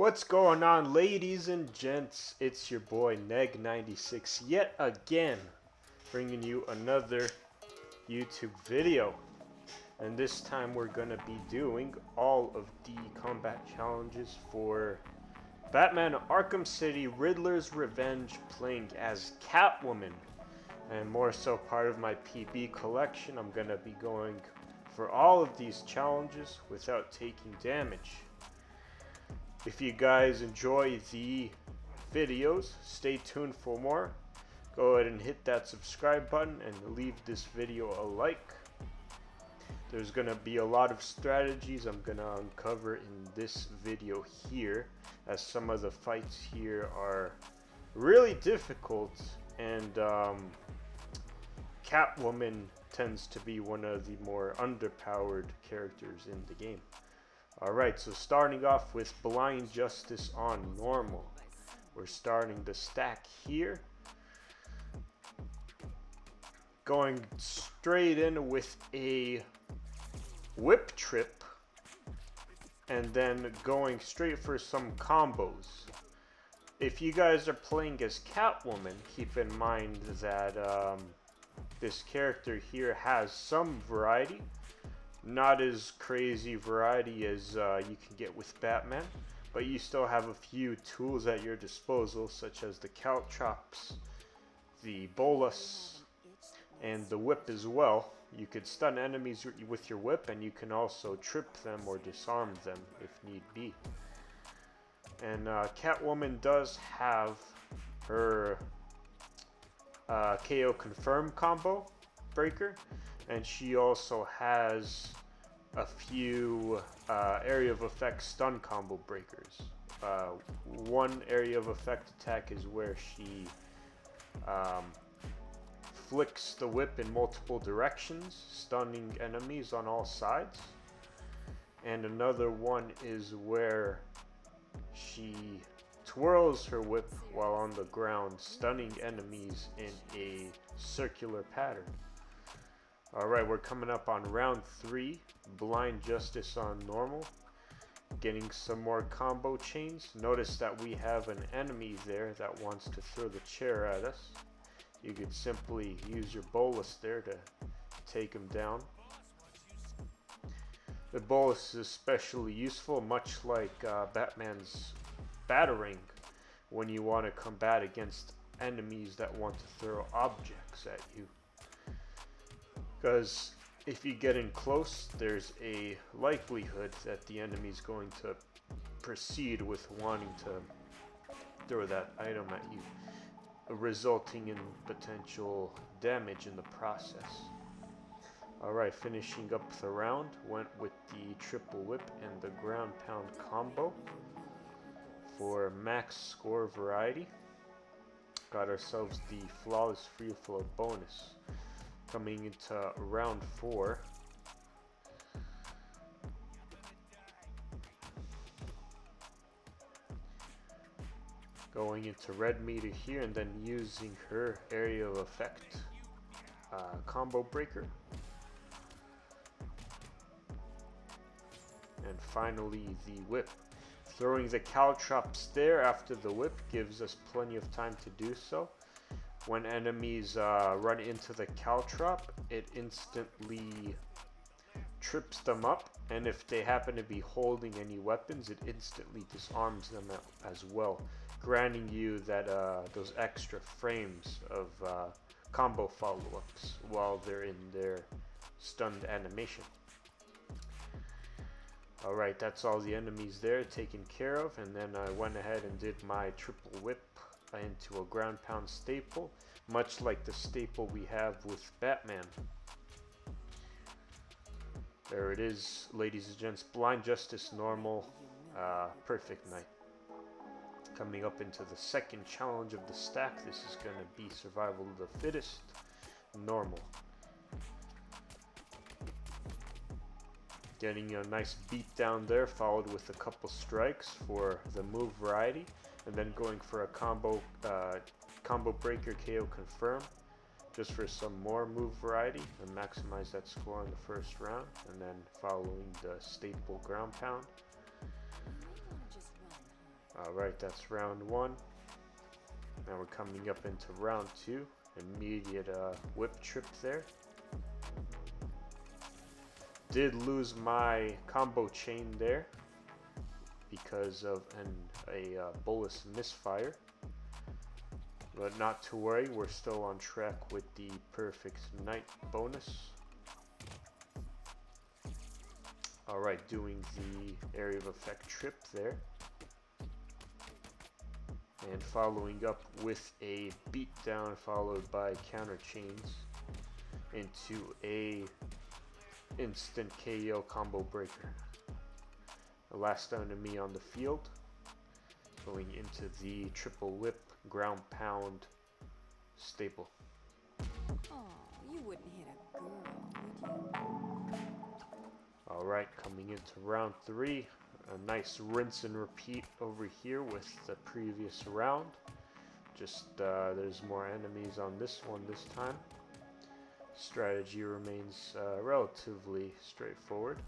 What's going on, ladies and gents? It's your boy Neg.86 yet again, bringing you another YouTube video. And this time we're gonna be doing all of the combat challenges for Batman Arkham City Riddler's Revenge, playing as Catwoman. And more so part of my PB collection, I'm gonna be going for all of these challenges without taking damage. If you guys enjoy the videos, stay tuned for more. Go ahead and hit that subscribe button and leave this video a like. There's going to be a lot of strategies I'm going to uncover in this video here, as some of the fights here are really difficult, and Catwoman tends to be one of the more underpowered characters in the game. Alright, so starting off with Blind Justice on normal. We're starting the stack here. Going straight in with a whip trip. And then going straight for some combos. If you guys are playing as Catwoman, keep in mind that this character here has some variety. Not as crazy variety as you can get with Batman, but you still have a few tools at your disposal, such as the caltrops, the bolus, and the whip as well. You could stun enemies with your whip, and you can also trip them or disarm them if need be. And Catwoman does have her KO confirm combo breaker, and she also has a few area of effect stun combo breakers. One area of effect attack is where she flicks the whip in multiple directions, stunning enemies on all sides. And another one is where she twirls her whip while on the ground, stunning enemies in a circular pattern. Alright, we're coming up on round 3, Blind Justice on normal. Getting some more combo chains. Notice that we have an enemy there that wants to throw the chair at us. You could simply use your bolus there to take him down. The bolus is especially useful, much like Batman's Batarang, when you want to combat against enemies that want to throw objects at you. Because if you get in close, there's a likelihood that the enemy is going to proceed with wanting to throw that item at you, resulting in potential damage in the process. Alright, finishing up the round, went with the triple whip and the ground pound combo for max score variety. Got ourselves the flawless free flow bonus. Coming into round 4, going into red meter here, and then using her area of effect combo breaker. And finally the whip. Throwing the caltrops there after the whip gives us plenty of time to do so. When enemies run into the caltrop, it instantly trips them up, and if they happen to be holding any weapons, it instantly disarms them as well, granting you that those extra frames of combo follow-ups while they're in their stunned animation. Alright, that's all the enemies there taken care of, and then I went ahead and did my triple whip into a ground pound staple, much like the staple we have with Batman. There it is, ladies and gents. Blind Justice normal, perfect night. Coming up into the second challenge of the stack, this is going to be survival of the fittest, normal. Getting a nice beat down there, followed with a couple strikes for the move variety, and then going for a combo breaker KO confirm, just for some more move variety and maximize that score in the first round, and then following the staple ground pound. Alright, that's round 1. Now we're coming up into round 2. Immediate whip trip there. Did lose my combo chain there because of a bolus misfire. But not to worry, we're still on track with the perfect night bonus. Alright, doing the area of effect trip there. And following up with a beatdown followed by counter chains into a instant KO combo breaker. The last enemy on the field, going into the triple whip ground pound staple. Oh, you wouldn't hit a girl, would you? Alright, coming into round 3. A nice rinse and repeat over here with the previous round. Just there's more enemies on this one this time. Strategy remains relatively straightforward.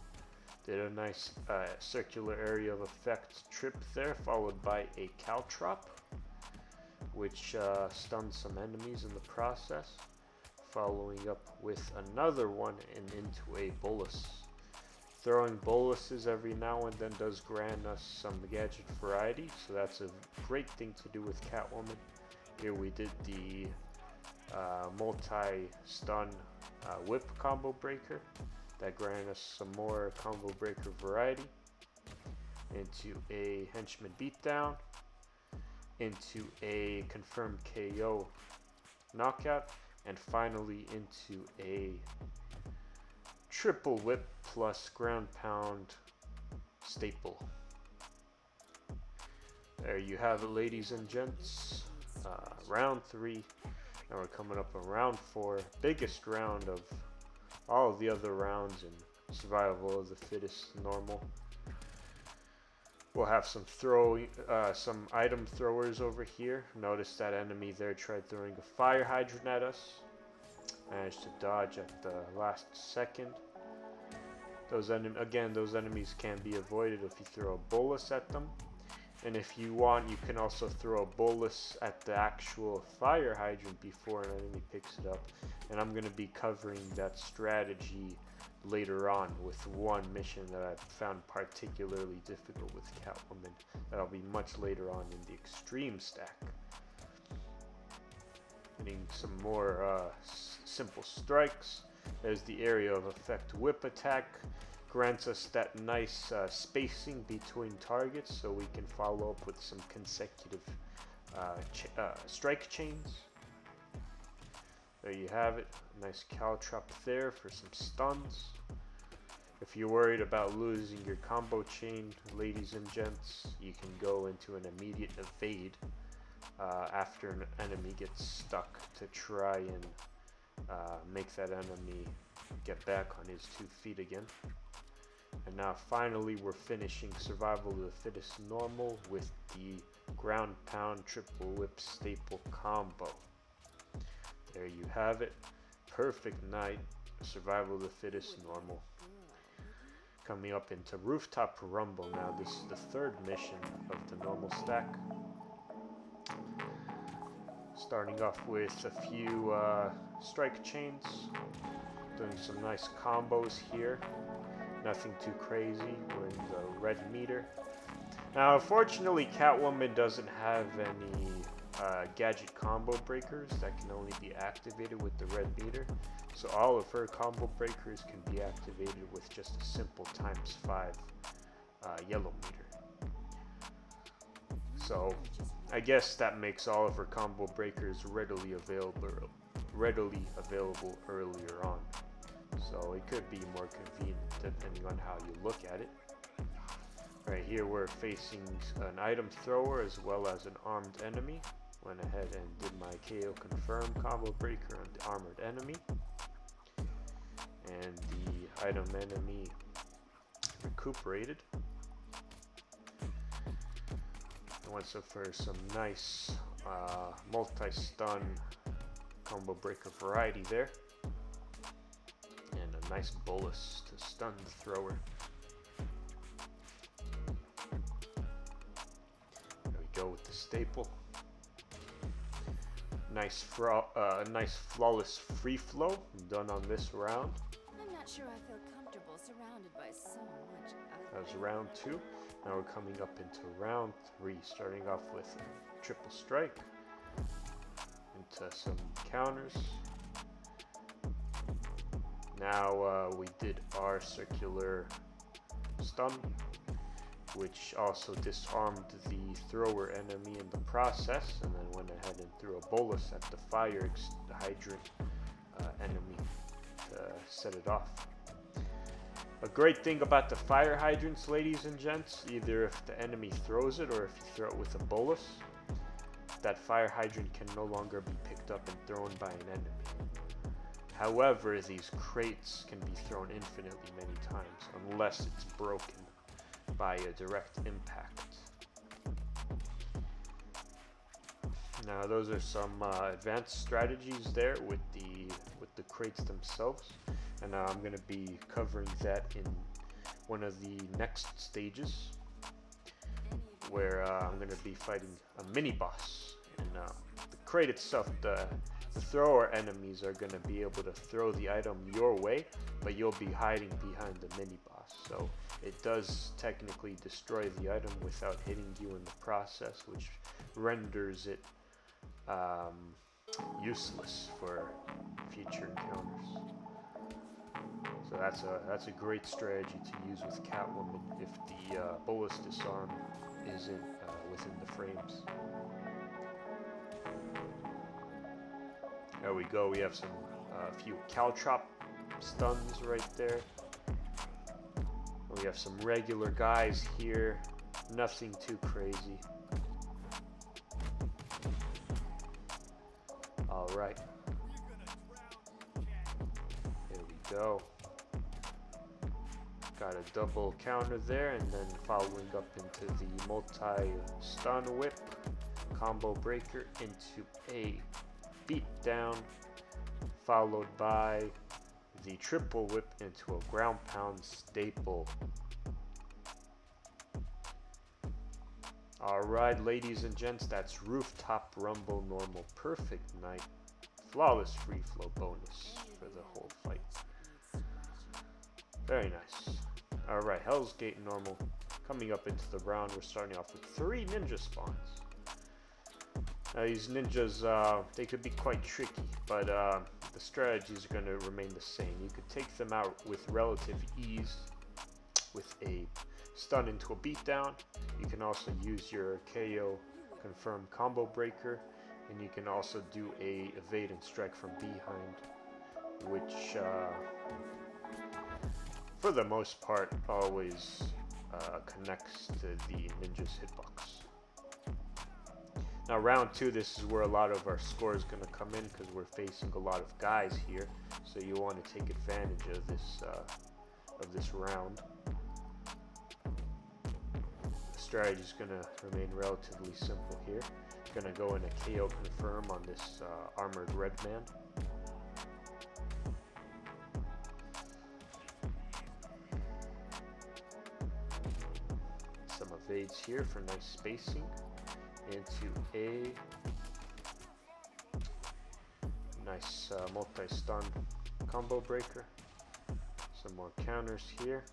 Did a nice circular area of effect trip there, followed by a caltrop, which stunned some enemies in the process. Following up with another one and into a bolus. Throwing boluses every now and then does grant us some gadget variety, so that's a great thing to do with Catwoman. Here we did the multi-stun whip combo breaker that granted us some more combo breaker variety. Into a henchman beatdown, into a confirmed KO knockout, and finally into a triple whip plus ground pound staple. There you have it, ladies and gents. Round 3. Now we're coming up on round 4. Biggest round of all of the other rounds in survival of the fittest normal. We'll have some item throwers over here. Notice that enemy there tried throwing a fire hydrant at us. Managed to dodge at the last second. Those enemies can be avoided if you throw a bolus at them. And if you want, you can also throw a bolus at the actual fire hydrant before an enemy picks it up. And I'm going to be covering that strategy later on with one mission that I found particularly difficult with Catwoman. That'll be much later on in the extreme stack. Getting some more simple strikes. There's the area of effect whip attack. Grants us that nice spacing between targets so we can follow up with some consecutive strike chains. There you have it. Nice caltrop there for some stuns. If you're worried about losing your combo chain, ladies and gents, you can go into an immediate evade after an enemy gets stuck to try and make that enemy get back on his 2 feet again. And now finally we're finishing survival of the fittest normal with the ground pound triple whip staple combo. There you have it. Perfect night. Survival of the fittest normal. Coming up into Rooftop Rumble now. This is the 3rd mission of the normal stack. Starting off with a few strike chains. Doing some nice combos here. Nothing too crazy. We're in the red meter. Now, unfortunately, Catwoman doesn't have any gadget combo breakers that can only be activated with the red meter. So all of her combo breakers can be activated with just a simple ×5 yellow meter. So I guess that makes all of her combo breakers readily available earlier on. So it could be more convenient depending on how you look at it. Right here we're facing an item thrower as well as an armed enemy. Went ahead and did my KO confirm combo breaker on the armored enemy. And the item enemy recuperated. I went for some nice multi-stun combo breaker variety there. And a nice bolus to stun the thrower. staple. Nice flawless free flow done on this round. I'm not sure I feel comfortable surrounded by so much That was round 2. Now we're coming up into round 3, starting off with a triple strike into some counters. Now we did our circular stun, which also disarmed the thrower enemy in the process, and then went ahead and threw a bolus at the fire hydrant enemy to set it off. A great thing about the fire hydrants, ladies and gents, either if the enemy throws it or if you throw it with a bolus, that fire hydrant can no longer be picked up and thrown by an enemy. However, these crates can be thrown infinitely many times unless it's broken by a direct impact. Now those are some advanced strategies there with the crates themselves, and I'm going to be covering that in one of the next stages where I'm going to be fighting a mini boss. And the crate itself, the thrower enemies are going to be able to throw the item your way, but you'll be hiding behind the mini boss. So it does technically destroy the item without hitting you in the process, which renders it useless for future encounters. So that's a great strategy to use with Catwoman if the bolus disarm isn't within the frames. There we go. We have some few caltrop stuns right there. We have some regular guys here. Nothing too crazy. All right. There we go. Got a double counter there, and then following up into the multi-stun whip, combo breaker into a beat down, followed by the triple whip into a ground pound staple. Alright, ladies and gents, that's Rooftop Rumble Normal Perfect Night. Flawless free flow bonus for the whole fight. Very nice. Alright, Hell's Gate Normal. Coming up into the round, we're starting off with 3 ninja spawns. Now these ninjas, they could be quite tricky, but the strategies are going to remain the same. You could take them out with relative ease with a stun into a beatdown. You can also use your KO confirm combo breaker, and you can also do a evade and strike from behind, which for the most part always connects to the ninja's hitbox. Now round 2, this is where a lot of our score is going to come in because we're facing a lot of guys here, so you want to take advantage of this round. The strategy is going to remain relatively simple here. Going to go in a KO confirm on this armored red man. Some evades here for nice spacing into a nice multi-stun combo breaker. Some more counters here.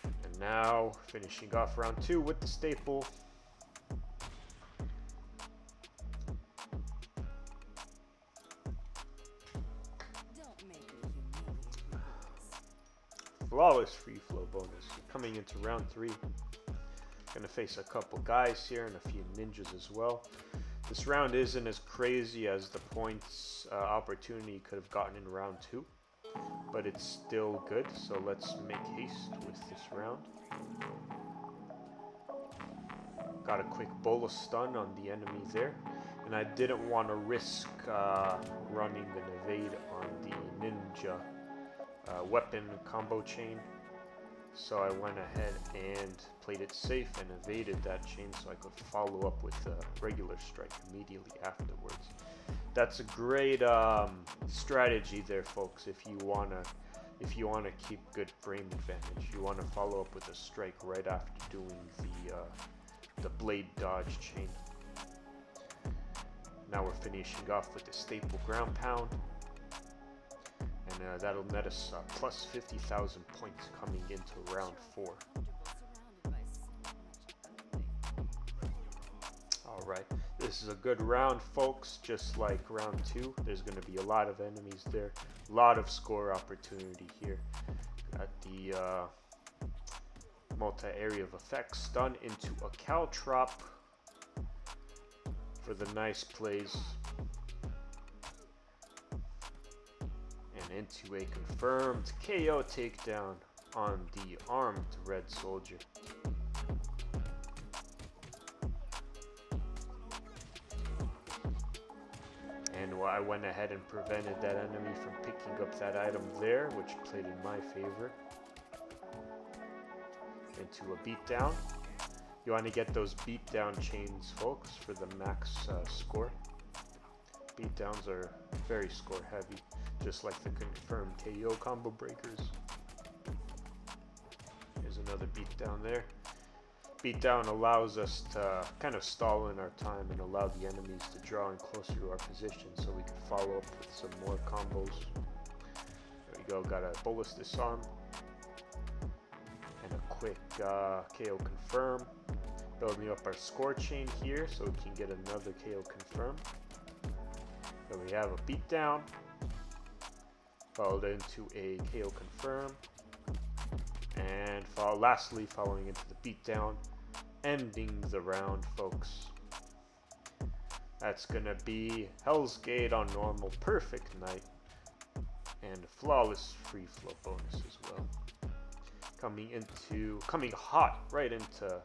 And now finishing off round 2 with the staple. Flawless free flow bonus. Coming into round 3. Gonna face a couple guys here and a few ninjas as well. This round isn't as crazy as the points opportunity could have gotten in round 2, but it's still good, so let's make haste with this round. Got a quick bolus stun on the enemy there, and I didn't want to risk running an evade on the ninja weapon combo chain, so I went ahead and played it safe and evaded that chain so I could follow up with a regular strike immediately afterwards. That's a great strategy there, folks, if you want to if you want to keep good frame advantage. You want to follow up with a strike right after doing the blade dodge chain. Now we're finishing off with the staple ground pound, and that'll net us plus 50,000 points coming into round 4. Alright, this is a good round, folks. Just like round 2, there's going to be a lot of enemies there, a lot of score opportunity here. Got the multi-area of effects, stun into a caltrop for the nice plays, and into a confirmed KO takedown on the armed red soldier. And I went ahead and prevented that enemy from picking up that item there, which played in my favor. Into a beatdown. You want to get those beatdown chains, folks, for the max score. Beatdowns are very score heavy, just like the confirmed KO combo breakers. There's another beatdown there. Beatdown allows us to kind of stall in our time and allow the enemies to draw in closer to our position so we can follow up with some more combos. There we go, got a bolus disarm and a quick KO confirm. Building up our score chain here so we can get another KO confirm. So we have a beatdown, followed into a KO confirm, and lastly following into the beatdown, ending the round, folks. That's gonna be Hell's Gate on normal, perfect night, and a flawless free flow bonus as well. Coming hot right into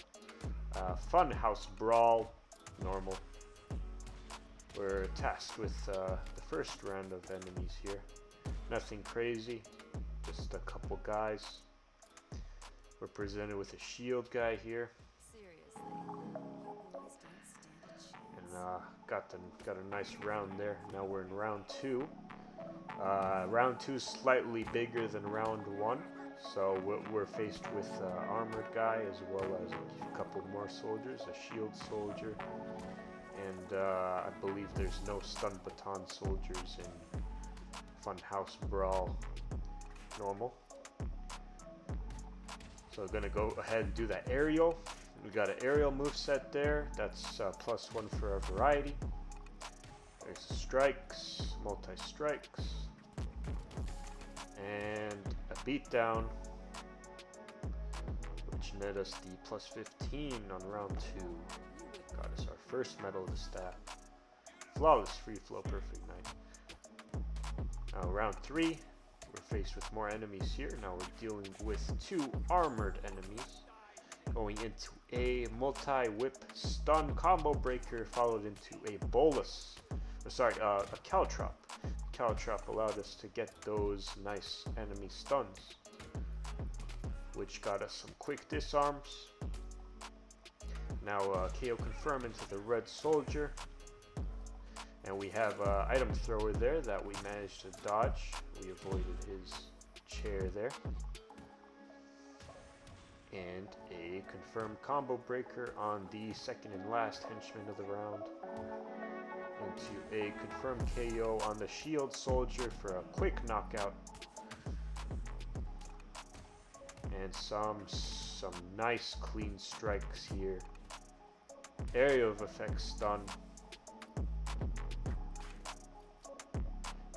Funhouse Brawl normal. We're tasked with the first round of enemies here. Nothing crazy, just a couple guys. We're presented with a shield guy here. And got a nice round there. Now we're in round 2. Round 2 is slightly bigger than round 1. So we're faced with an armored guy as well as a couple more soldiers, a shield soldier, and I believe there's no stun baton soldiers in Funhouse Brawl normal. So we're gonna go ahead and do that aerial. We got an aerial moveset there. That's +1 for our variety. There's strikes, multi-strikes, and a beatdown, which net us the +15 on round 2. Got us our first medal of the staff. Flawless free flow, perfect night. Now round 3, we're faced with more enemies here. Now we're dealing with 2 armored enemies. Going into a multi-whip stun combo breaker, followed into a bolus. A caltrop. Caltrop allowed us to get those nice enemy stuns, which got us some quick disarms. Now KO confirm into the red soldier, and we have an item thrower there that we managed to dodge. We avoided his chair there. And a confirmed combo breaker on the second and last henchman of the round. Into a confirmed KO on the shield soldier for a quick knockout. And some nice clean strikes here. Area of effects stun.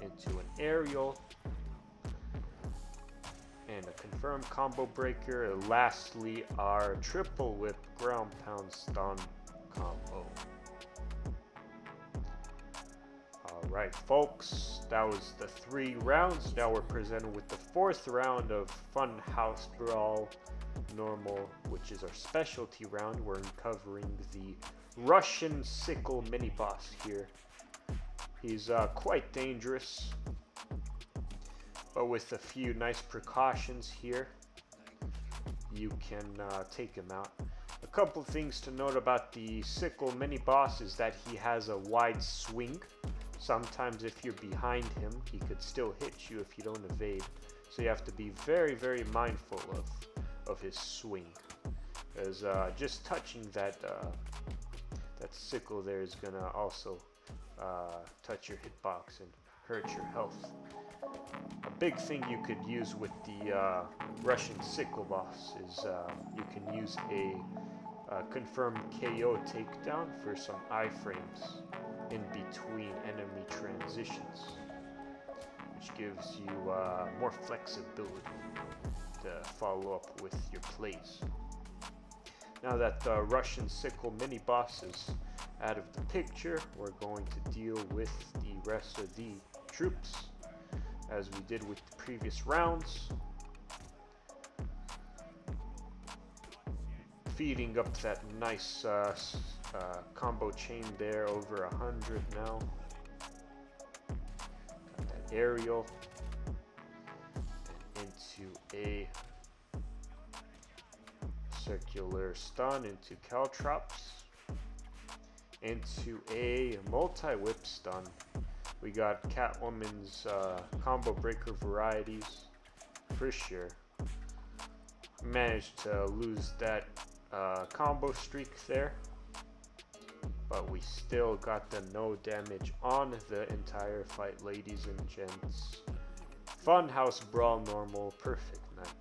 Into an aerial. And a confirmed combo breaker. And lastly, our triple whip ground pound stun combo. Alright, folks, that was the 3 rounds. Now we're presented with the 4th round of Funhouse Brawl normal, which is our specialty round. We're uncovering the Russian sickle mini boss here. He's quite dangerous, but with a few nice precautions here, you can take him out. A couple things to note about the sickle mini boss is that he has a wide swing. Sometimes if you're behind him, he could still hit you if you don't evade. So you have to be very, very mindful of his swing. As just touching that that sickle there is gonna also touch your hitbox and hurt your health. A big thing you could use with the Russian sickle boss is you can use a confirmed KO takedown for some iframes in between enemy transitions, which gives you more flexibility to follow up with your plays. Now that the Russian sickle mini boss is out of the picture, we're going to deal with the rest of the troops as we did with the previous rounds. Feeding up that nice combo chain there, over 100 now. Got that aerial into a circular stun, into caltrops, into a multi-whip stun. We got Catwoman's combo breaker varieties for sure. Managed to lose that combo streak there, but we still got the no damage on the entire fight, ladies and gents. Funhouse Brawl normal, perfect night.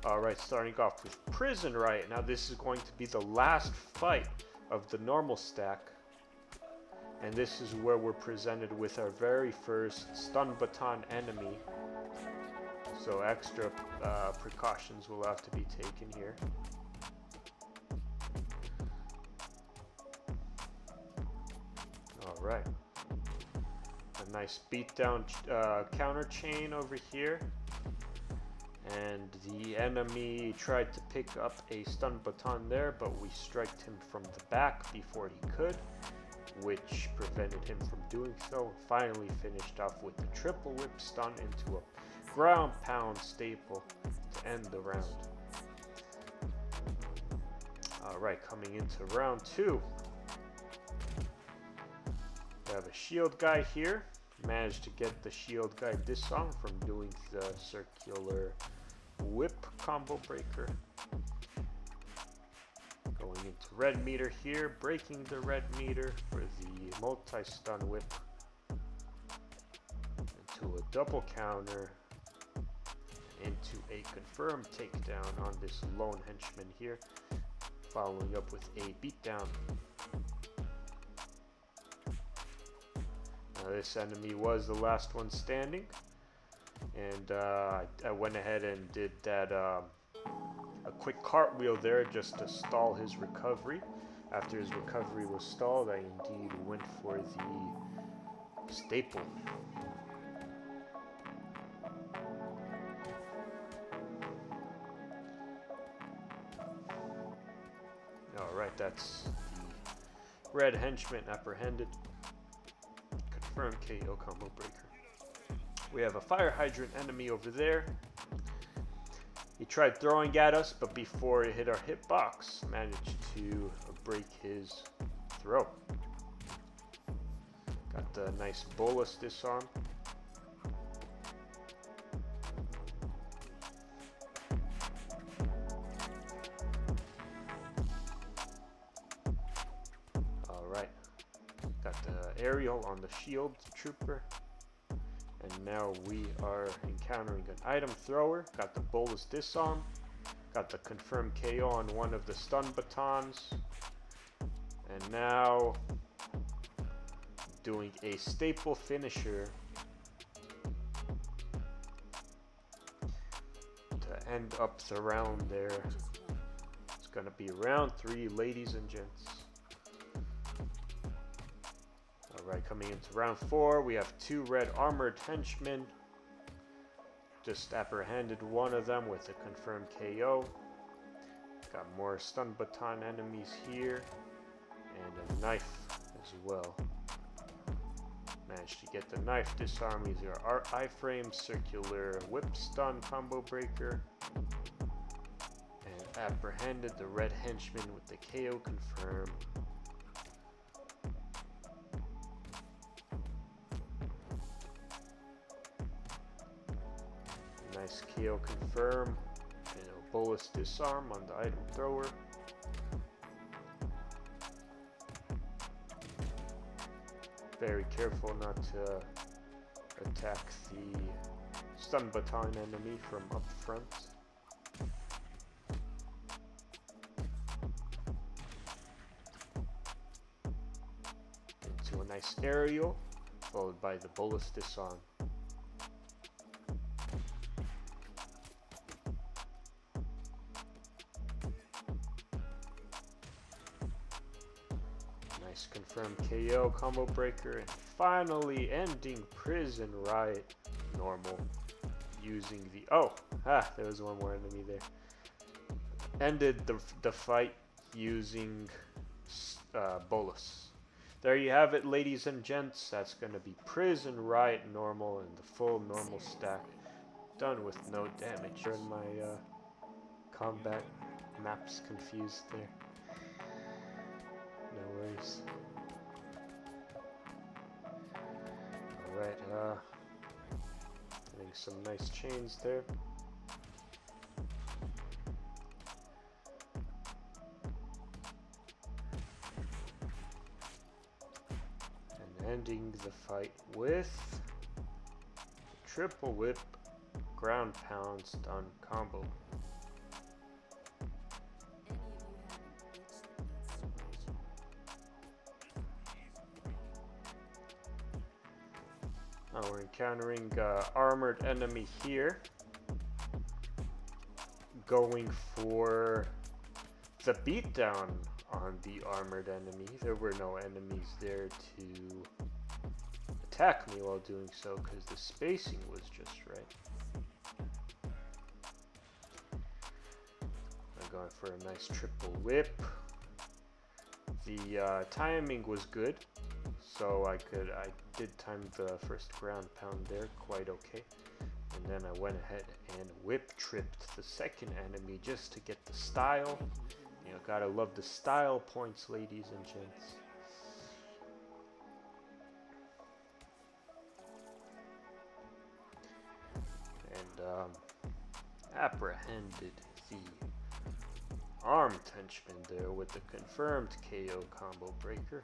Alright, starting off with Prison Riot. Now this is going to be the last fight of the normal stack, and this is where we're presented with our very first stun baton enemy. So extra precautions will have to be taken here. Alright. A nice beatdown counter chain over here. And the enemy tried to pick up a stun baton there, but we striked him from the back before he could, which prevented him from doing so. Finally finished off with the triple whip stun into a ground pound staple to end the round. Alright, coming into round 2. We have a shield guy here. Managed to get the shield guy disarmed from doing the circular whip combo breaker. Going into red meter here, breaking the red meter for the multi-stun whip. Into a double counter. Into a confirmed takedown on this lone henchman here, following up with a beatdown. Now this enemy was the last one standing, and I went ahead and did that a quick cartwheel there just to stall his recovery. After his recovery was stalled, I indeed went for the staple. Alright, that's the red henchman apprehended. Confirmed KO combo breaker. We have a fire hydrant enemy over there. He tried throwing at us, but before it hit our hitbox, managed to break his throw. Got the nice bolus disarm. Aerial on the shield trooper, and now we are encountering an item thrower. Got the bolus disarm, got the confirmed KO on one of the stun batons, and now doing a staple finisher to end up the round there. It's gonna be round 3, ladies and gents. Alright, coming into round 4, we have 2 red armored henchmen. Just apprehended one of them with a confirmed KO. Got more stun baton enemies here, and a knife as well. Managed to get the knife disarm using our iframe circular whip stun combo breaker, and apprehended the red henchman with the KO confirm. Nice KO confirm. And a bolus disarm on the item thrower. Very careful not to attack the stun baton enemy from up front. Into a nice aerial, followed by the bolus disarm. Nice confirmed KO combo breaker, and finally ending prison Riot normal using the there was one more enemy there. Ended the fight using bolus. There you have it, ladies and gents. That's gonna be prison Riot normal and the full normal stack, done with no damage. Turn my combat maps confused there. No worries. Alright, getting some nice chains there. And ending the fight with triple whip, ground pound, stun combo. We're encountering armored enemy here, going for the beatdown on the armored enemy. There were no enemies there to attack me while doing so because the spacing was just right. I'm going for a nice triple whip. The timing was good. So I did time the first ground pound there quite okay. And then I went ahead and whip tripped the second enemy just to get the style. You know, gotta love the style points, ladies and gents. And apprehended the armed henchman there with the confirmed KO combo breaker.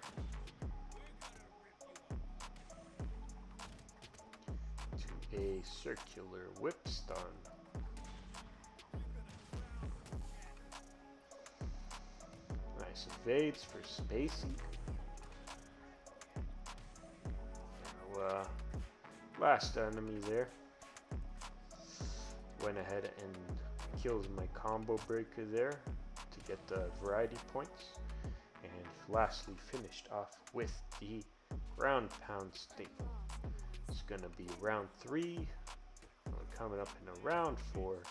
A circular whip stun. Nice evades for spacing. Now, last enemy there. Went ahead and killed my combo breaker there to get the variety points. And lastly finished off with the ground pound staple. It's gonna be round 3. We're coming up in a round 4.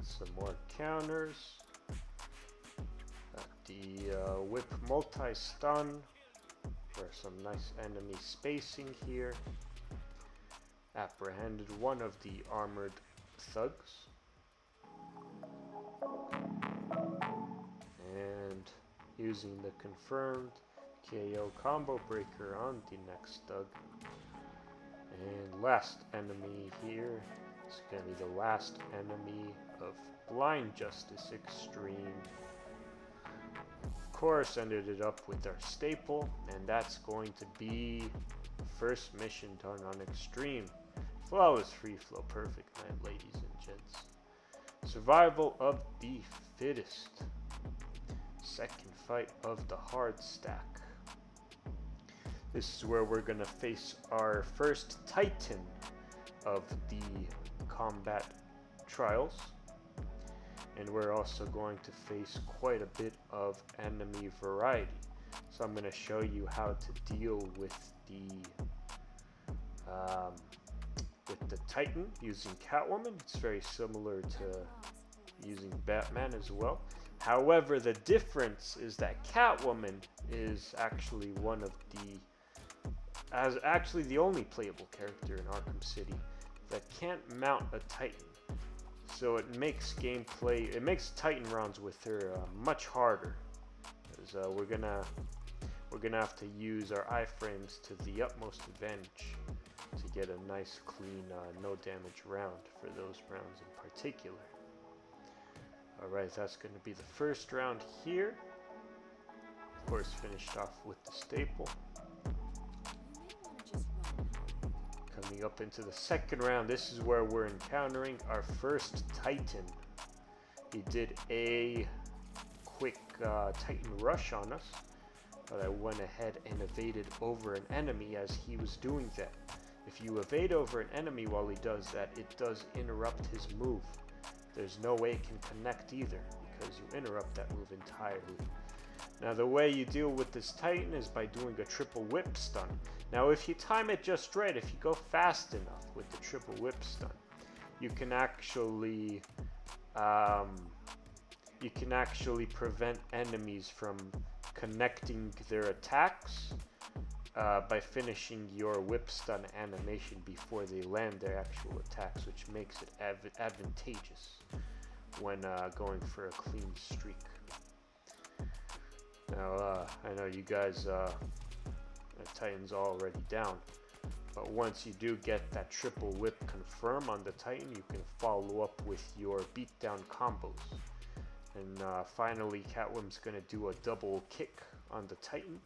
Some more counters. The whip multi-stun for some nice enemy spacing here. Apprehended one of the armored thugs. And using the confirmed KO combo breaker on the next thug. And last enemy here is going to be the last enemy of Blind Justice Extreme. Of course, ended it up with our staple, and that's going to be the first mission done on Extreme. Flawless free flow, perfect night, ladies and gents. Survival of the fittest. Second fight of the hard stack. This is where we're gonna face our first Titan of the combat trials. And we're also going to face quite a bit of enemy variety. So I'm gonna show you how to deal with the Titan using Catwoman. It's very similar to using Batman as well. However, the difference is that Catwoman is actually the only playable character in Arkham City that can't mount a Titan. So it makes gameplay, it makes Titan rounds with her much harder. Because we're gonna have to use our iframes to the utmost advantage to get a nice, clean, no damage round for those rounds in particular. Alright, that's going to be the first round here. Of course, finished off with the staple. Coming up into the second round, this is where we're encountering our first Titan. He did a quick Titan rush on us, but I went ahead and evaded over an enemy as he was doing that. If you evade over an enemy while he does that, it does interrupt his move. There's no way it can connect either, because you interrupt that move entirely. Now the way you deal with this Titan is by doing a triple whip stun. Now if you time it just right, if you go fast enough with the triple whip stun, you can actually prevent enemies from connecting their attacks by finishing your whip stun animation before they land their actual attacks, which makes it advantageous when going for a clean streak. Now, I know you guys, the Titan's already down, but once you do get that triple whip confirm on the Titan, you can follow up with your beatdown combos. And finally, Catwoman's going to do a double kick on the Titan,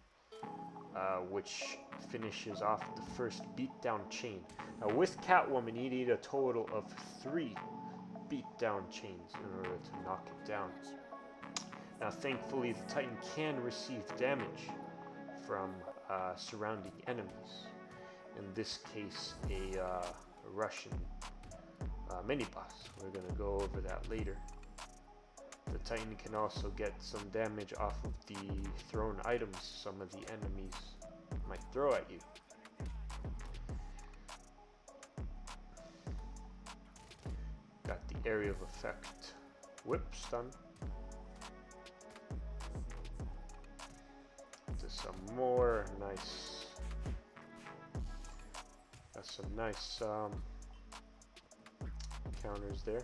which finishes off the first beatdown chain. Now with Catwoman, you need a total of 3 beatdown chains in order to knock it down. Now thankfully, the Titan can receive damage from surrounding enemies. In this case, a Russian mini-boss. We're going to go over that later. The Titan can also get some damage off of the thrown items some of the enemies might throw at you. Got the area of effect whip stun. To some more nice. Got some nice counters there.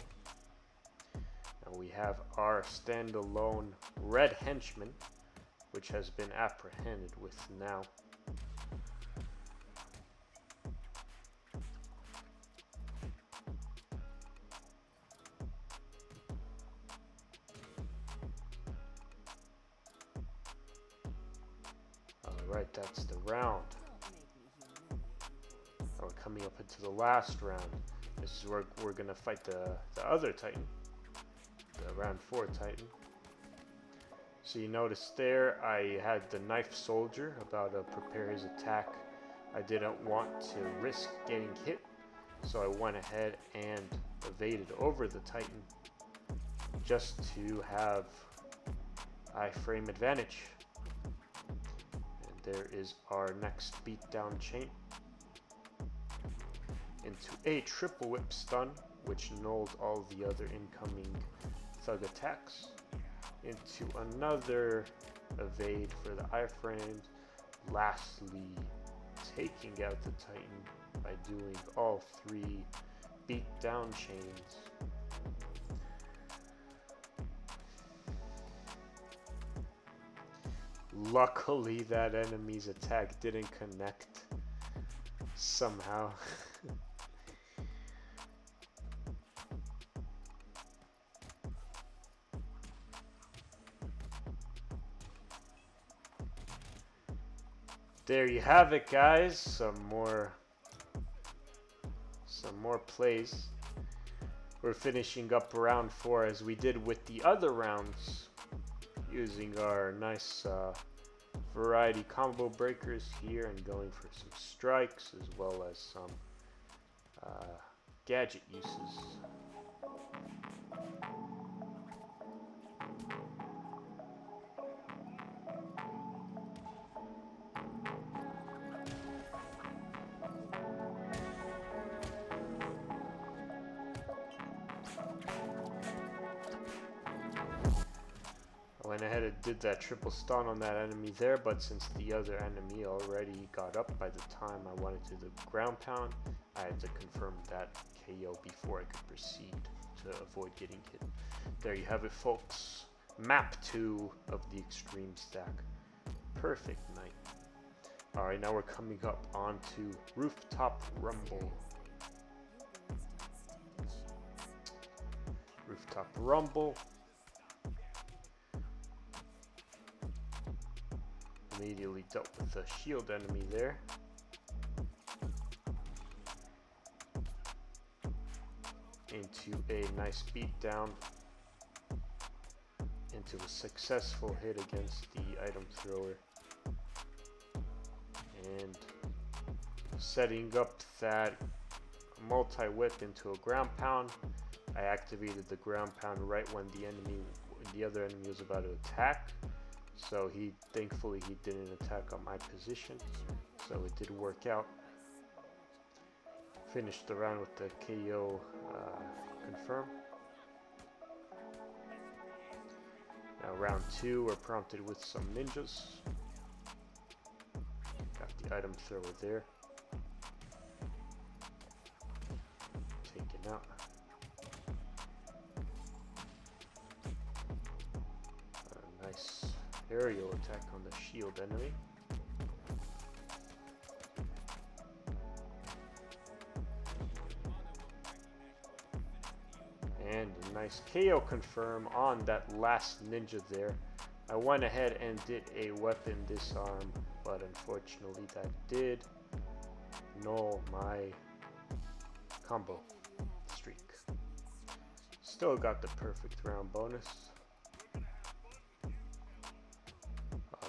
And we have our standalone red henchman, which has been apprehended with now. Alright, that's the round. Now we're coming up into the last round. This is where we're going to fight the other Titan. The round 4 Titan. So you notice there I had the knife soldier about to prepare his attack. I didn't want to risk getting hit, so I went ahead and evaded over the Titan just to have iframe advantage. And there is our next beatdown chain into a triple whip stun, which nulled all the other incoming thug attacks, into another evade for the iframes, lastly taking out the Titan by doing all 3 beatdown chains. Luckily that enemy's attack didn't connect somehow. There you have it, guys. Some more plays. We're finishing up round 4 as we did with the other rounds, using our nice variety combo breakers here and going for some strikes as well as some gadget uses. Went ahead and did that triple stun on that enemy there, but since the other enemy already got up by the time I wanted to do the ground pound, I had to confirm that KO before I could proceed to avoid getting hit. There you have it, folks. Map 2 of the extreme stack. Perfect night. Alright, now we're coming up onto Rooftop Rumble. Rooftop Rumble. Immediately dealt with the shield enemy there. Into a nice beatdown. Into a successful hit against the item thrower. And setting up that multi-whip into a ground pound. I activated the ground pound right when the other enemy was about to attack. So thankfully he didn't attack on my position. So it did work out. Finished the round with the KO confirm. Now round 2, we're prompted with some ninjas. Got the item thrower there. Taken out. A nice aerial attack on the shield enemy. And a nice KO confirm on that last ninja there. I went ahead and did a weapon disarm, but unfortunately that did null my combo streak. Still got the perfect round bonus.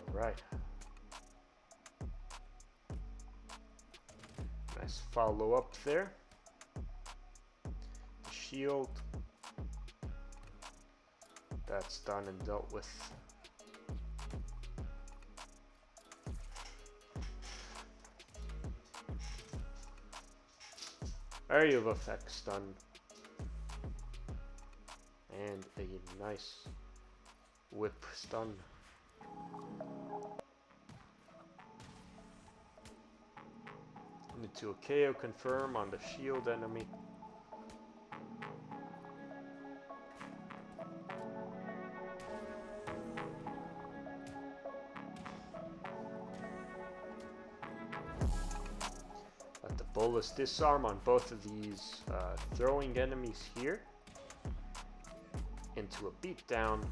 Alright. Nice follow up there. The shield. That's done and dealt with. Area of effects done. And a nice whip stun. Into a KO confirm on the shield enemy. Got the bolus disarm on both of these throwing enemies here. Into a beatdown.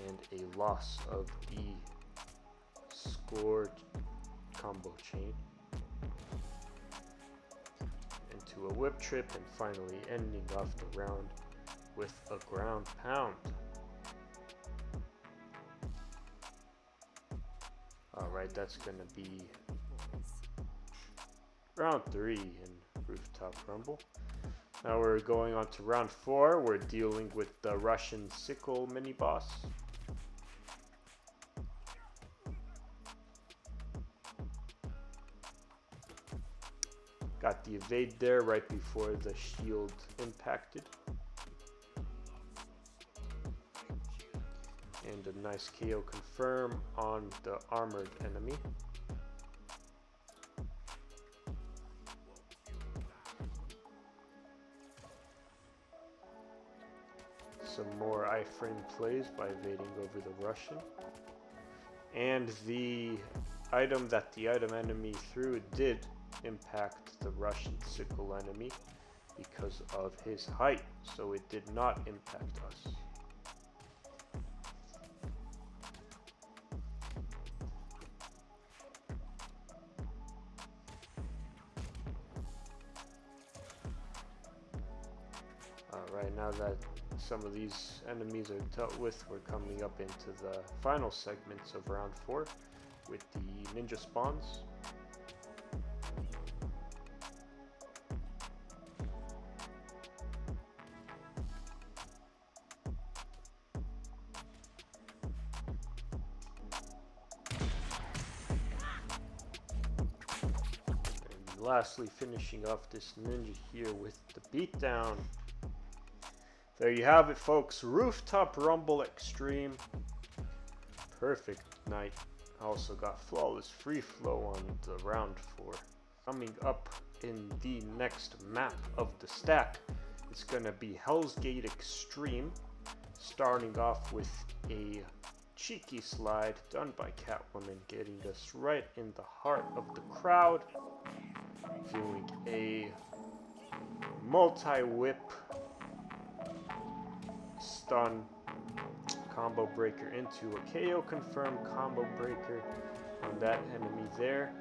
And a loss of the scored combo chain. Into a whip trip and finally ending off the round with a ground pound. Alright, that's gonna be round 3 in Rooftop Rumble. Now we're going on to round 4. We're dealing with the Russian sickle mini boss. Got the evade there right before the shield impacted. And a nice KO confirm on the armored enemy. Some more iframe plays by evading over the Russian. And the item that the item enemy threw did impact the Russian sickle enemy because of his height, so it did not impact us. Alright, now that some of these enemies are dealt with, we're coming up into the final segments of round 4 with the ninja spawns. Lastly, finishing off this ninja here with the beatdown. There you have it, folks. Rooftop Rumble Extreme. Perfect night. Also got flawless free flow on the round 4. Coming up in the next map of the stack, it's gonna be Hell's Gate Extreme, starting off with a cheeky slide done by Catwoman, getting us right in the heart of the crowd, doing a multi-whip stun combo breaker into a KO confirmed combo breaker on that enemy there.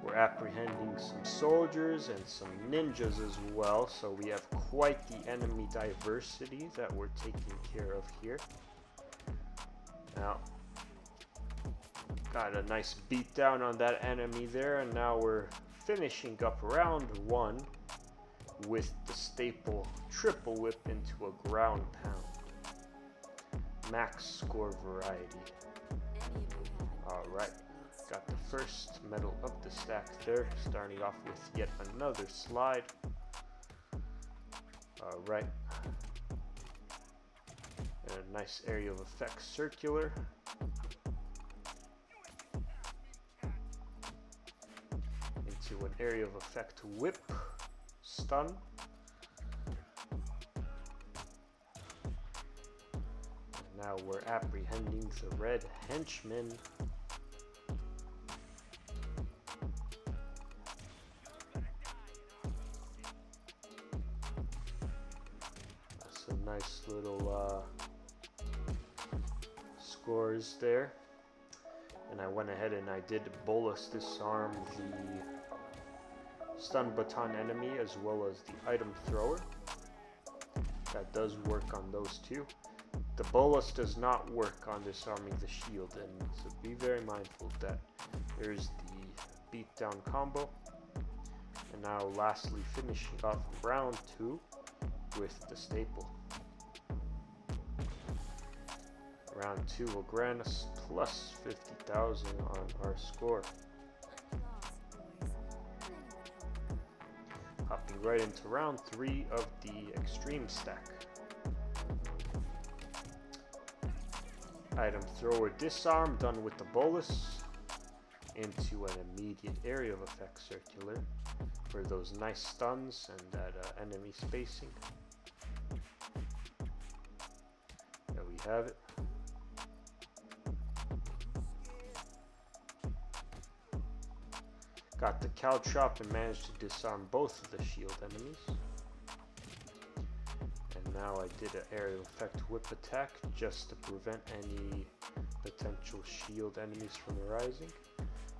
We're apprehending some soldiers and some ninjas as well, so we have quite the enemy diversity that we're taking care of here. Now, got a nice beatdown on that enemy there, and now we're finishing up round 1 with the staple triple whip into a ground pound. Max score variety. Alright, got the first medal of the stack there, starting off with yet another slide. Alright. And a nice area of effect circular. Into an area of effect whip stun. And now we're apprehending the red henchman. That's a nice little scores there. And I went ahead and I did bolus disarm the stun baton enemy as well as the item thrower. That does work on those two. The bolus does not work on disarming the shield, and so be very mindful of that. There's the beatdown combo. And now lastly finishing off round 2 with the staple. Round 2 will grant us plus 50,000 on our score. Hopping right into round 3 of the extreme stack. Item thrower disarm done with the bolus into an immediate area of effect circular for those nice stuns and that enemy spacing. There we have it. Got the caltrop and managed to disarm both of the shield enemies. And now I did an aerial effect whip attack just to prevent any potential shield enemies from arising.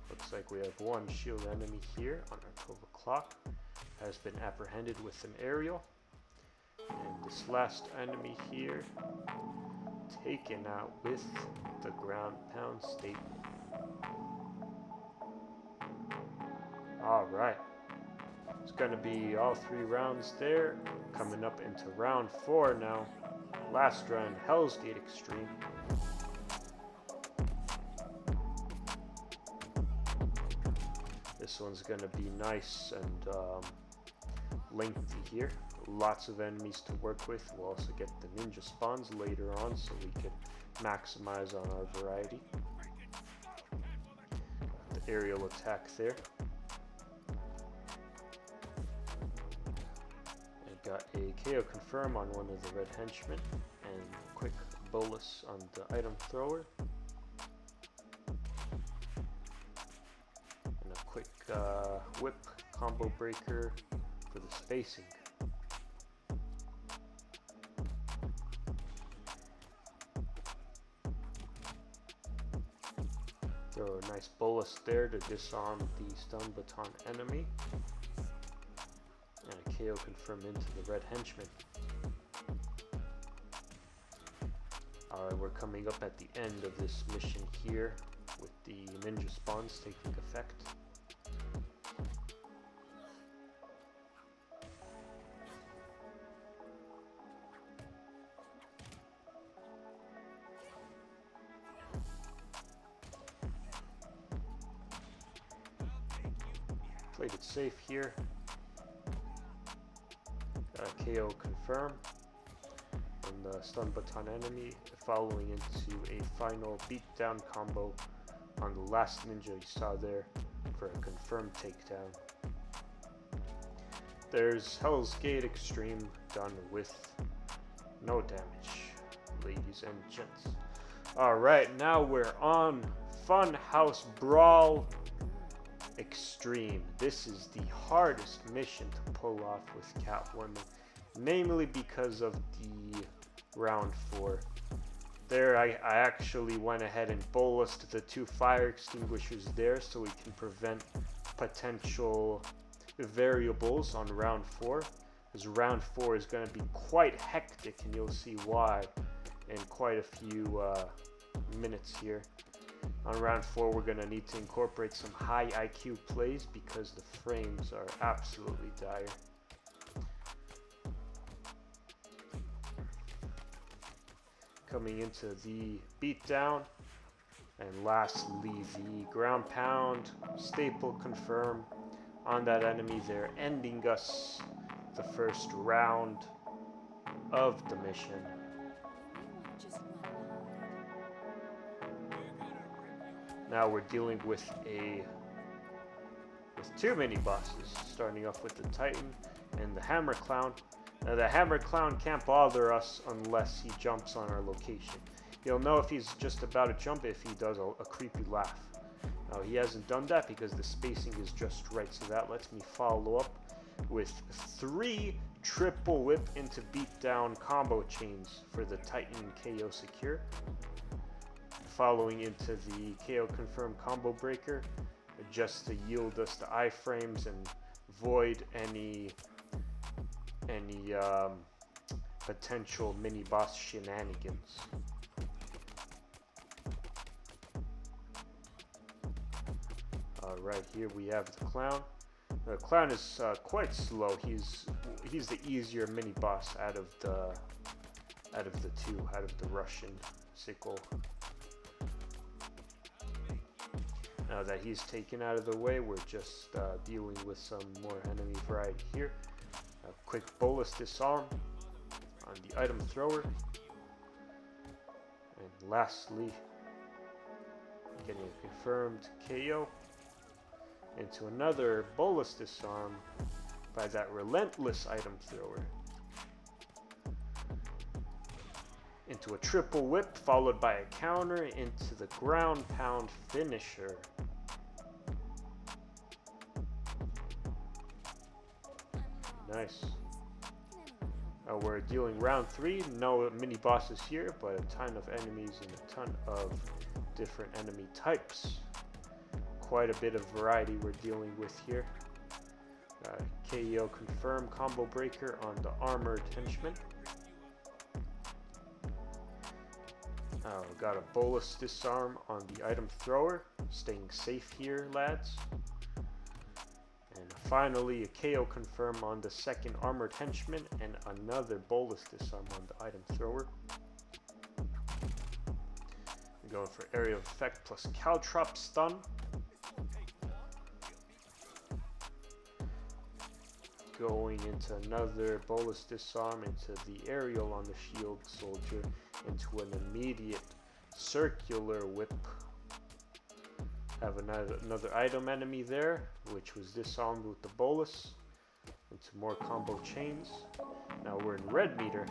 Looks like we have one shield enemy here on our 12 o'clock. Has been apprehended with an aerial. And this last enemy here taken out with the ground pound staple. Alright, it's going to be all 3 rounds there. Coming up into round 4 now. Last round, Hell's Gate Extreme. This one's going to be nice and lengthy here. Lots of enemies to work with. We'll also get the ninja spawns later on so we can maximize on our variety. Got the aerial attack there. Got a KO confirm on one of the red henchmen and a quick bolus on the item thrower. And a quick whip combo breaker for the spacing. Throw a nice bolus there to disarm the stun baton enemy. And a KO confirm into the red henchman. Alright, we're coming up at the end of this mission here with the ninja spawns taking effect. Played it safe here. KO confirm. on the stun baton enemy, following into a final beatdown combo on the last ninja you saw there for a confirmed takedown. There's Hell's Gate Extreme done with no damage, ladies and gents. Alright, now we're on Funhouse Brawl Extreme. This is the hardest mission to pull off with Catwoman, namely because of the round 4. There I actually went ahead and bolused the 2 fire extinguishers there so we can prevent potential variables on round 4, because round 4 is going to be quite hectic, and you'll see why in quite a few minutes here. On round 4 we're going to need to incorporate some high IQ plays because the frames are absolutely dire. Coming into the beatdown, and lastly the ground pound staple confirm on that enemy there, ending us the first round of the mission. Now we're dealing with two mini bosses, starting off with the Titan and the Hammer Clown. Now the Hammer Clown can't bother us unless he jumps on our location. You'll know if he's just about to jump if he does a creepy laugh. Now he hasn't done that because the spacing is just right, so that lets me follow up with 3 triple whip into beatdown combo chains for the Titan KO secure. Following into the KO confirm combo breaker, just to yield us the iframes and void any potential mini boss shenanigans. Alright, here we have the Clown. The Clown is quite slow. He's the easier mini boss out of the Russian sickle. Now that he's taken out of the way, we're just dealing with some more enemy variety here. A quick bolus disarm on the item thrower. And lastly, getting a confirmed KO into another bolus disarm by that relentless item thrower. Into a triple whip followed by a counter into the ground pound finisher. Nice. We're dealing round 3. No mini bosses here, but a ton of enemies and a ton of different enemy types. Quite a bit of variety we're dealing with here. KO confirm combo breaker on the armored henchman. Got a bolus disarm on the item thrower. Staying safe here, lads. And finally a KO confirm on the second armored henchman and another bolus disarm on the item thrower. We're going for area of effect plus caltrop stun. Going into another bolus disarm into the aerial on the shield soldier, into an immediate circular whip. Have another item enemy there, which was disarmed with the bolus. Into more combo chains. Now we're in red meter.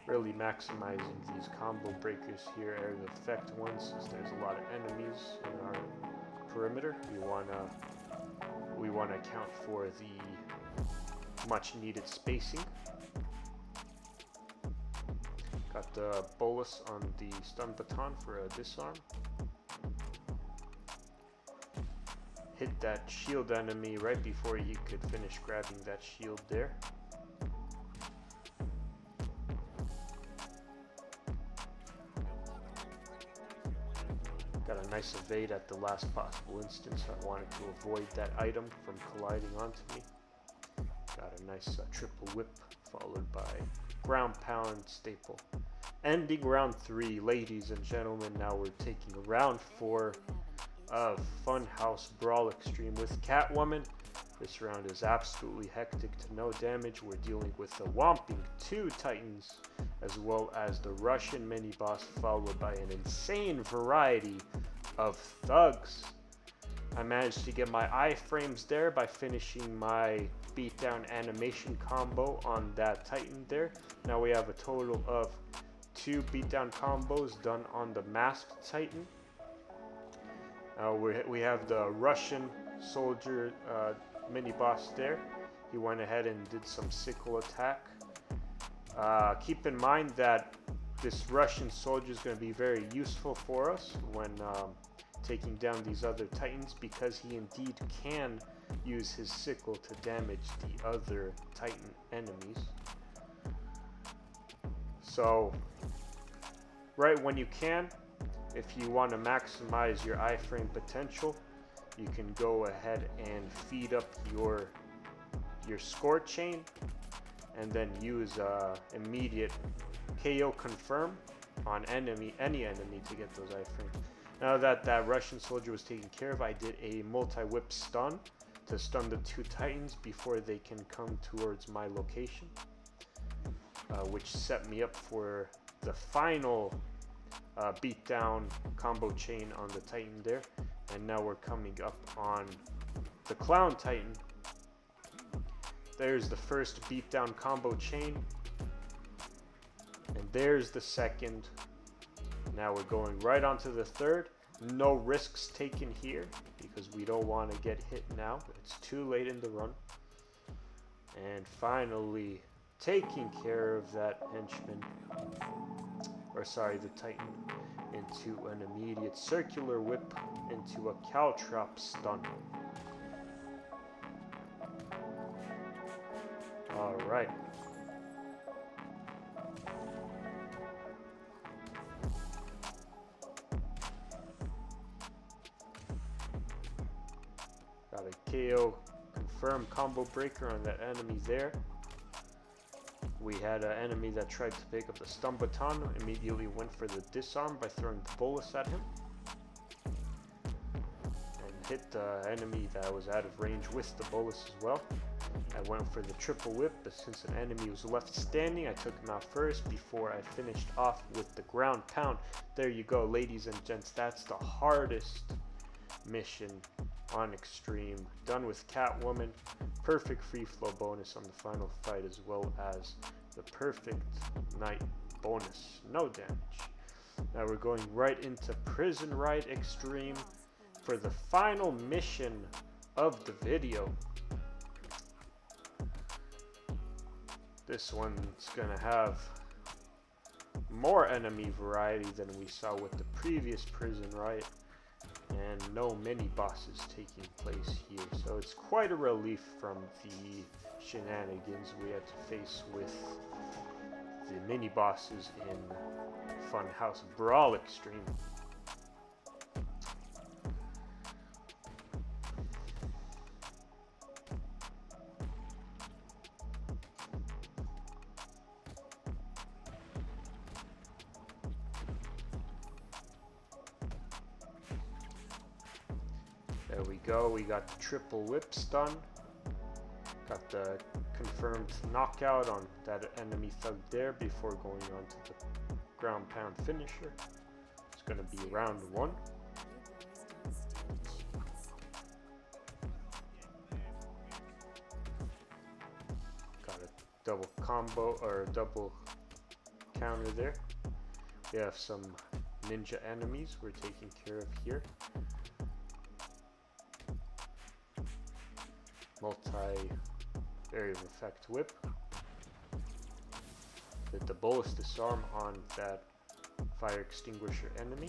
Really maximizing these combo breakers here, area of effect ones, since there's a lot of enemies in our perimeter. We wanna account for the much needed spacing. Got the bolus on the stun baton for a disarm. Hit that shield enemy right before he could finish grabbing that shield there. Got a nice evade at the last possible instance. I wanted to avoid that item from colliding onto me. Got a nice triple whip followed by ground pound staple. Ending round 3, ladies and gentlemen. Now we're taking round 4 of Funhouse Brawl Extreme with Catwoman This round is absolutely hectic to no damage. We're dealing with the whomping 2 Titans, as well as the Russian mini-boss, followed by an insane variety of thugs. I managed to get my iframes there by finishing my beatdown animation combo on that Titan there. Now we have a total of 2 beatdown combos done on the masked Titan. We have the Russian soldier mini boss there. He went ahead and did some sickle attack. Keep in mind that this Russian soldier is going to be very useful for us when taking down these other Titans, because he indeed can use his sickle to damage the other Titan enemies. So right when you can, if you want to maximize your iframe potential, you can go ahead and feed up your score chain and then use immediate KO confirm on any enemy to get those iframes. Now that that Russian soldier was taken care of, I did a multi-whip stun to stun the 2 Titans before they can come towards my location, which set me up for the final beatdown combo chain on the Titan there. And now we're coming up on the Clown Titan. There's the first beatdown combo chain, and there's the second. Now we're going right on to the third. No risks taken here because we don't want to get hit now. It's too late in the run. And finally taking care of that henchman, or sorry, the Titan, into an immediate circular whip into a caltrop stun. Alright. Got a KO confirmed combo breaker on that enemy there. We had an enemy that tried to pick up the stun baton, immediately went for the disarm by throwing the bolus at him. And hit the enemy that was out of range with the bolus as well. I went for the triple whip, but since an enemy was left standing, I took him out first before I finished off with the ground pound. There you go, ladies and gents, that's the hardest mission on Extreme. Done with Catwoman. Perfect free flow bonus on the final fight, as well as the perfect night bonus. No damage. Now we're going right into Prison Riot Extreme for the final mission of the video. This one's gonna have more enemy variety than we saw with the previous Prison Riot, and no mini bosses taking place here, so it's quite a relief from the shenanigans we had to face with the mini bosses in Funhouse Brawl Extreme. There we go, we got the triple whip stun. Got the confirmed knockout on that enemy thug there before going on to the ground pound finisher. It's gonna be round 1. Got a double combo, or a double counter there. We have some ninja enemies we're taking care of here. Multi-area of effect whip. Did the bolus disarm on that fire extinguisher enemy.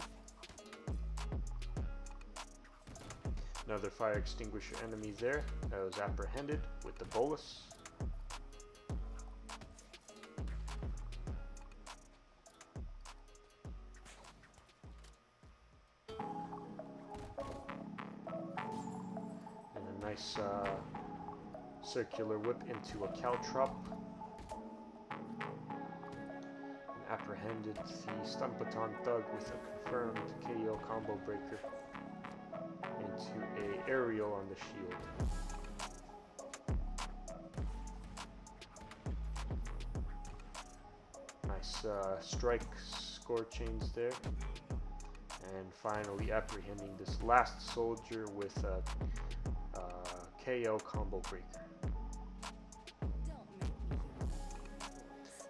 Another fire extinguisher enemy there that was apprehended with the bolus. And a nice circular whip into a caltrop. And apprehended the stun baton thug with a confirmed KO combo breaker into a aerial on the shield. nice strike score chains there. And finally apprehending this last soldier with a KO combo breaker.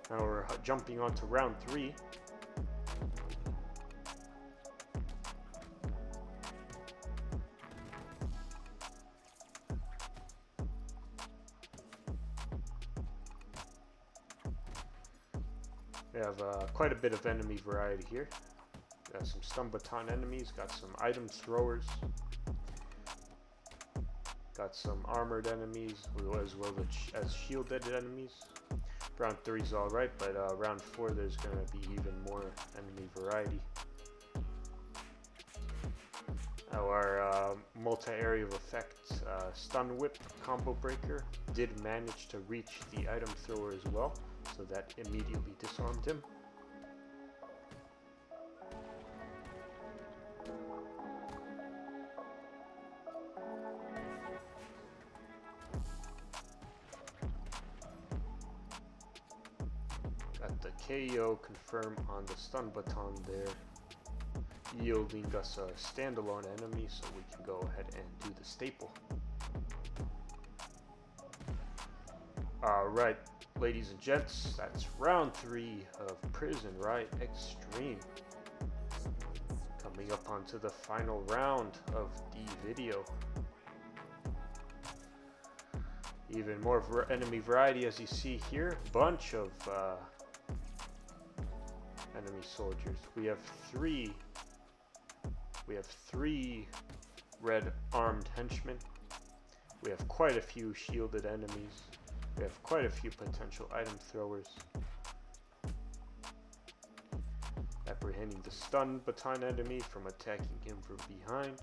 Now we're jumping on to round 3. We have quite a bit of enemy variety here. Got some stun baton enemies, got some item throwers, got some armored enemies as well as shielded enemies. Round 3 is alright, but round 4 there's going to be even more enemy variety. Our multi-area of effect stun whip combo breaker did manage to reach the item thrower as well, so that immediately disarmed him. Got the KO confirm on the stun baton there, yielding us a standalone enemy so we can go ahead and do the staple. Alright, ladies and gents, that's round 3 of Prison Riot Extreme. Coming up onto the final round of the video. Even more enemy variety as you see here. Bunch of enemy soldiers. We have three red armed henchmen. We have quite a few shielded enemies. We have quite a few potential item throwers. Apprehending the stun baton enemy from attacking him from behind.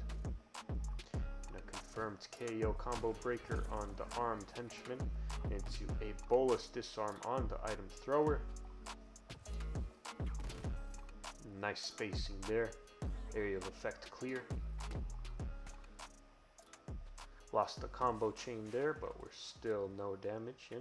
And a confirmed KO combo breaker on the armed henchman into a bolus disarm on the item thrower. Nice spacing there. Area of effect clear. Lost the combo chain there, but we're still no damage in.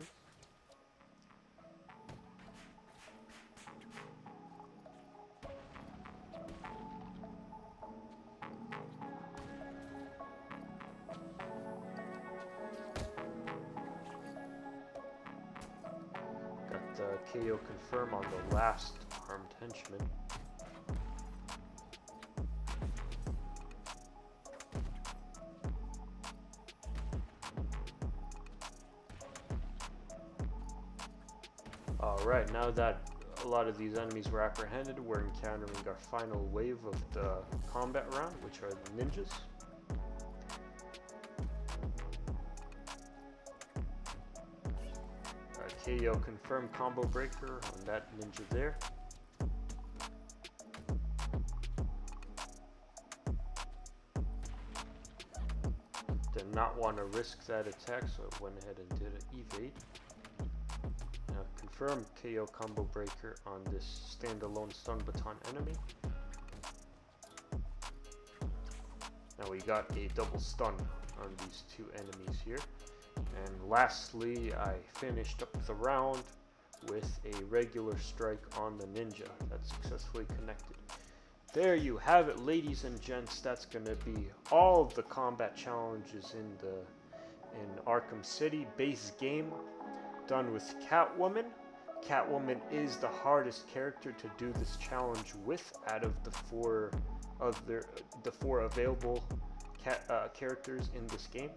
Got the KO confirm on the last armed henchman. Alright, now that a lot of these enemies were apprehended, we're encountering our final wave of the combat round, which are the ninjas. KO confirmed combo breaker on that ninja there. Did not want to risk that attack, so I went ahead and did an evade. Confirmed KO combo breaker on this standalone stun baton enemy. Now we got a double stun on these two enemies here. And lastly, I finished up the round with a regular strike on the ninja that successfully connected. There you have it, ladies and gents. That's going to be all of the combat challenges in Arkham City base game, done with Catwoman. Catwoman is the hardest character to do this challenge with out of the four available characters in this game.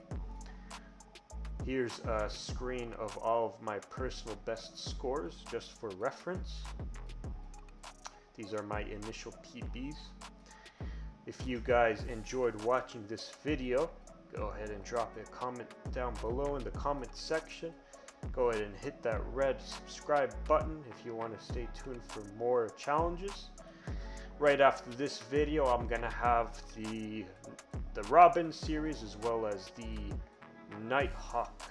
Here's a screen of all of my personal best scores just for reference. These are my initial PBs. If you guys enjoyed watching this video, go ahead and drop a comment down below in the comment section. Go ahead and hit that red subscribe button if you want to stay tuned for more challenges. Right after this video, I'm gonna have the Robin series as well as the Nighthawk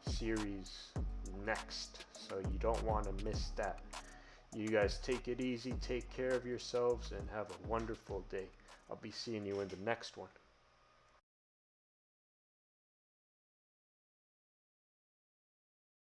series next, so you don't want to miss that. You guys take it easy, take care of yourselves, and have a wonderful day. I'll be seeing you in the next one.